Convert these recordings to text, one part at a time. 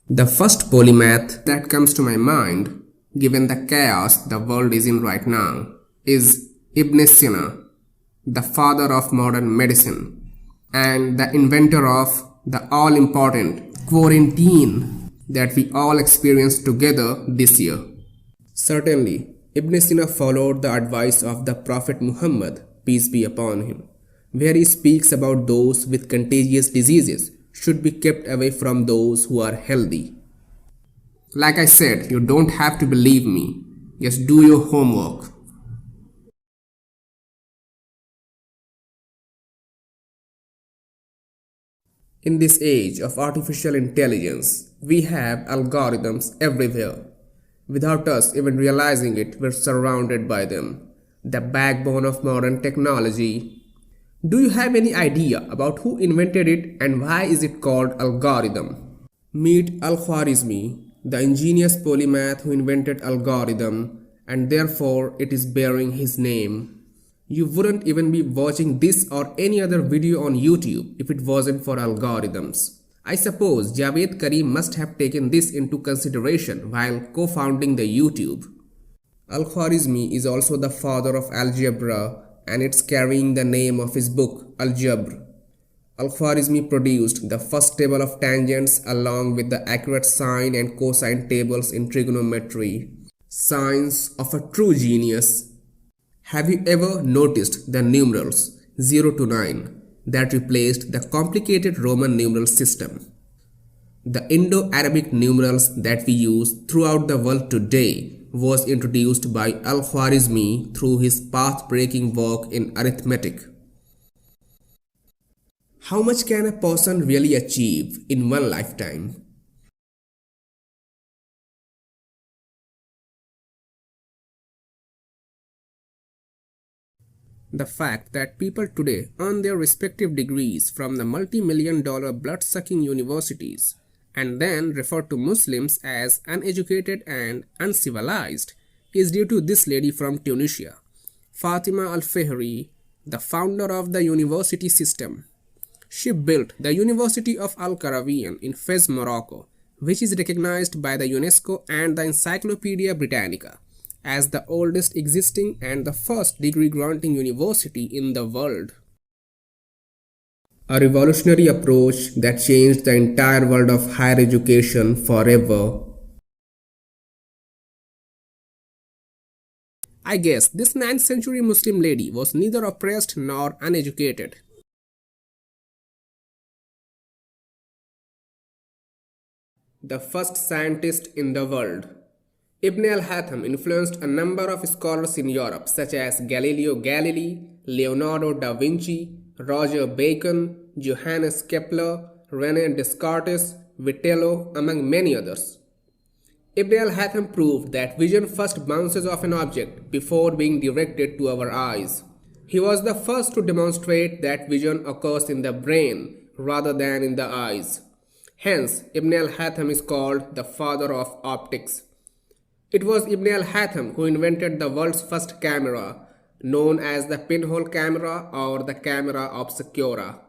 The first polymath that comes to my mind, given the chaos the world is in right now, is Ibn Sina, the father of modern medicine and the inventor of the all-important quarantine that we all experienced together this year. Certainly, Ibn Sina followed the advice of the Prophet Muhammad, peace be upon him, where he speaks about those with contagious diseases should be kept away from those who are healthy. Like I said, you don't have to believe me, just do your homework. In this age of artificial intelligence, we have algorithms everywhere. Without us even realizing it, we're surrounded by them. The backbone of modern technology. Do you have any idea about who invented it and why is it called algorithm? Meet Al-Khwarizmi, the ingenious polymath who invented algorithm, and therefore it is bearing his name. You wouldn't even be watching this or any other video on YouTube if it wasn't for algorithms. I suppose Javed Karim must have taken this into consideration while co-founding the YouTube. Al-Khwarizmi is also the father of algebra, and it's carrying the name of his book, Al-Jabr. Al-Khwarizmi produced the first table of tangents along with the accurate sine and cosine tables in trigonometry. Signs of a true genius. Have you ever noticed the numerals 0 to 9 that replaced the complicated Roman numeral system? The Indo-Arabic numerals that we use throughout the world today was introduced by Al-Khwarizmi through his path-breaking work in arithmetic. How much can a person really achieve in one lifetime? The fact that people today earn their respective degrees from the multi-million-dollar blood-sucking universities and then refer to Muslims as uneducated and uncivilized is due to this lady from Tunisia, Fatima Al-Fihri, the founder of the university system. She built the University of Al-Qarawiyyin in Fez, Morocco, which is recognized by the UNESCO and the Encyclopedia Britannica as the oldest existing and the first degree-granting university in the world. A revolutionary approach that changed the entire world of higher education forever. I guess this 9th century Muslim lady was neither oppressed nor uneducated. The first scientist in the world. Ibn al-Hatham influenced a number of scholars in Europe such as Galileo Galilei, Leonardo da Vinci, Roger Bacon, Johannes Kepler, René Descartes, Vitello, among many others. Ibn al-Hatham proved that vision first bounces off an object before being directed to our eyes. He was the first to demonstrate that vision occurs in the brain rather than in the eyes. Hence, Ibn al-Hatham is called the father of optics. It was Ibn al-Hatham who invented the world's first camera, known as the pinhole camera or the camera obscura.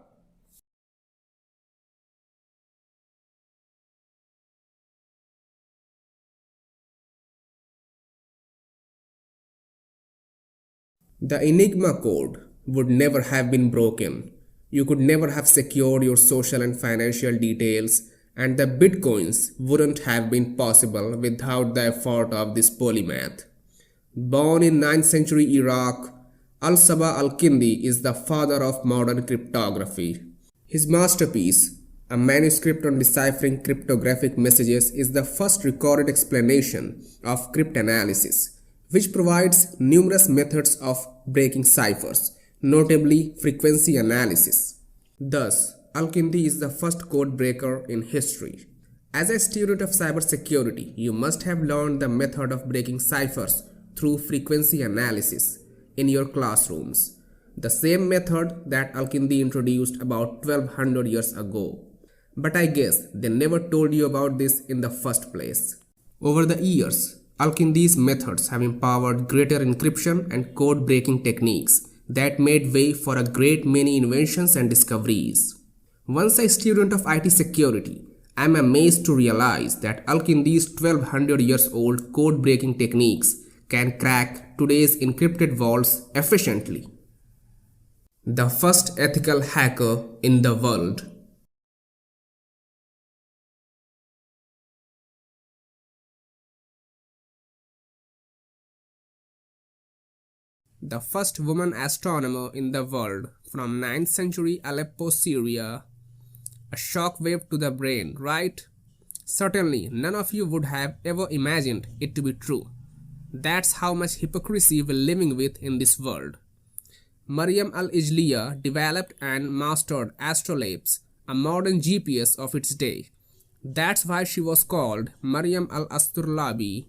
The Enigma code would never have been broken. You could never have secured your social and financial details, and the bitcoins wouldn't have been possible without the effort of this polymath. Born in 9th century Iraq, Al-Sabah al-Kindi is the father of modern cryptography. His masterpiece, a manuscript on deciphering cryptographic messages, is the first recorded explanation of cryptanalysis, which provides numerous methods of breaking ciphers, notably frequency analysis. Thus, Al-Kindi is the first code breaker in history. As a student of cybersecurity, you must have learned the method of breaking ciphers through frequency analysis in your classrooms, the same method that Al-Kindi introduced about 1200 years ago. But I guess they never told you about this in the first place. Over the years, Al-Kindi's methods have empowered greater encryption and code breaking techniques that made way for a great many inventions and discoveries. Once a student of IT security, I'm amazed to realize that Al-Kindi's 1200 years old code breaking techniques can crack today's encrypted vaults efficiently. The first ethical hacker in the world. The first woman astronomer in the world from 9th century Aleppo, Syria. A shockwave to the brain, right? Certainly, none of you would have ever imagined it to be true. That's how much hypocrisy we're living with in this world. Maryam Al-Isli developed and mastered astrolabes, a modern GPS of its day. That's why she was called Maryam Al-Asturlabi.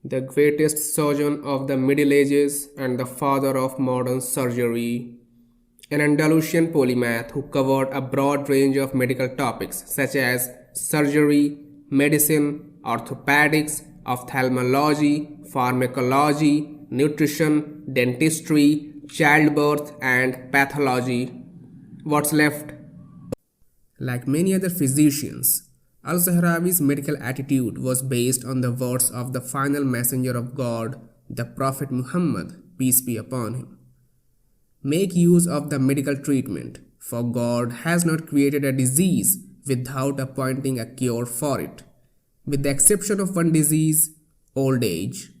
The greatest surgeon of the Middle Ages and the father of modern surgery. An Andalusian polymath who covered a broad range of medical topics such as surgery, medicine, orthopedics, ophthalmology, pharmacology, nutrition, dentistry, childbirth, and pathology. What's left? Like many other physicians, Al-Zahrawi's medical attitude was based on the words of the final messenger of God, the Prophet Muhammad, peace be upon him. Make use of the medical treatment, for God has not created a disease without appointing a cure for it, with the exception of one disease, old age.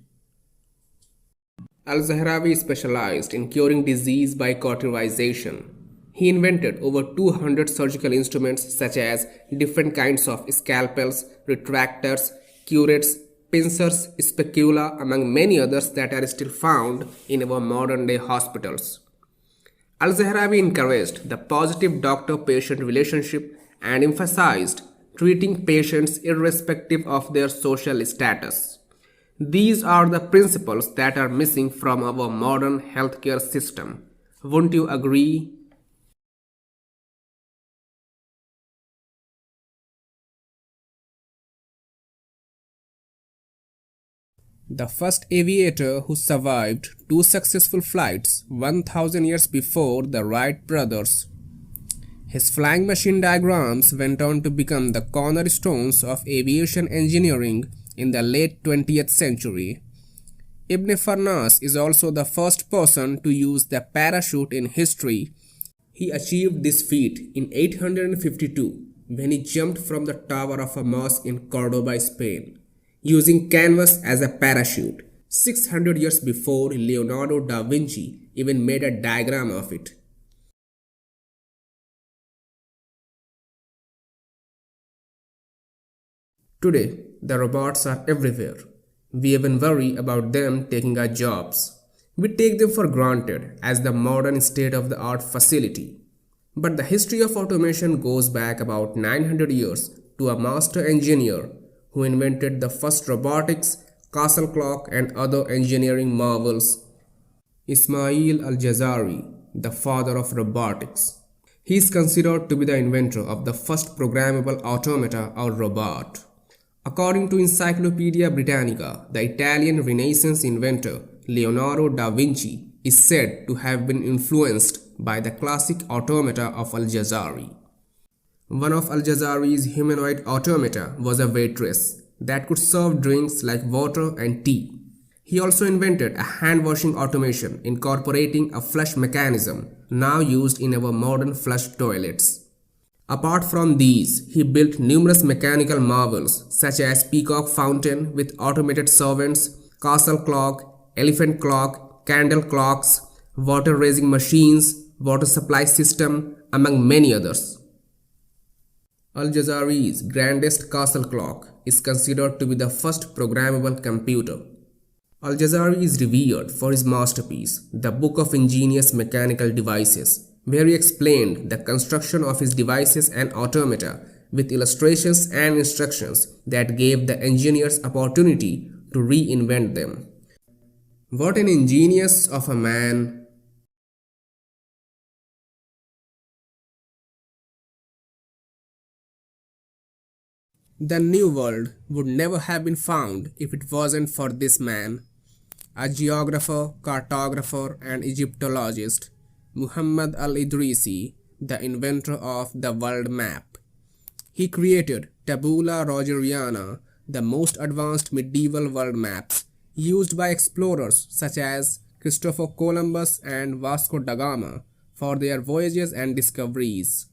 Al-Zahrawi specialized in curing disease by cauterization. He invented over 200 surgical instruments such as different kinds of scalpels, retractors, curettes, pincers, specula, among many others that are still found in our modern day hospitals. Al-Zahrawi encouraged the positive doctor-patient relationship and emphasized treating patients irrespective of their social status. These are the principles that are missing from our modern healthcare system. Wouldn't you agree? The first aviator who survived two successful flights 1000 years before the Wright brothers. His flying machine diagrams went on to become the cornerstones of aviation engineering in the late 20th century. Ibn Farnas is also the first person to use the parachute in history. He achieved this feat in 852 when he jumped from the tower of a mosque in Cordoba, Spain, using canvas as a parachute, 600 years before Leonardo da Vinci even made a diagram of it. Today, the robots are everywhere. We even worry about them taking our jobs. We take them for granted as the modern state-of-the-art facility. But the history of automation goes back about 900 years to a master engineer who invented the first robotics, castle clock, and other engineering marvels. Ismail al-Jazari, the father of robotics. He is considered to be the inventor of the first programmable automata or robot. According to Encyclopedia Britannica, the Italian Renaissance inventor Leonardo da Vinci is said to have been influenced by the classic automata of al-Jazari. One of al-Jazari's humanoid automata was a waitress that could serve drinks like water and tea. He also invented a hand-washing automation incorporating a flush mechanism now used in our modern flush toilets. Apart from these, he built numerous mechanical marvels such as peacock fountain with automated servants, castle clock, elephant clock, candle clocks, water raising machines, water supply system, among many others. Al-Jazari's grandest castle clock is considered to be the first programmable computer. Al-Jazari is revered for his masterpiece, the Book of Ingenious Mechanical Devices, where he explained the construction of his devices and automata with illustrations and instructions that gave the engineers opportunity to reinvent them. What an ingenious of a man! The New World would never have been found if it wasn't for this man, a geographer, cartographer, and Egyptologist. Muhammad Al-Idrisi, the inventor of the world map. He created Tabula Rogeriana, the most advanced medieval world maps used by explorers such as Christopher Columbus and Vasco da Gama for their voyages and discoveries.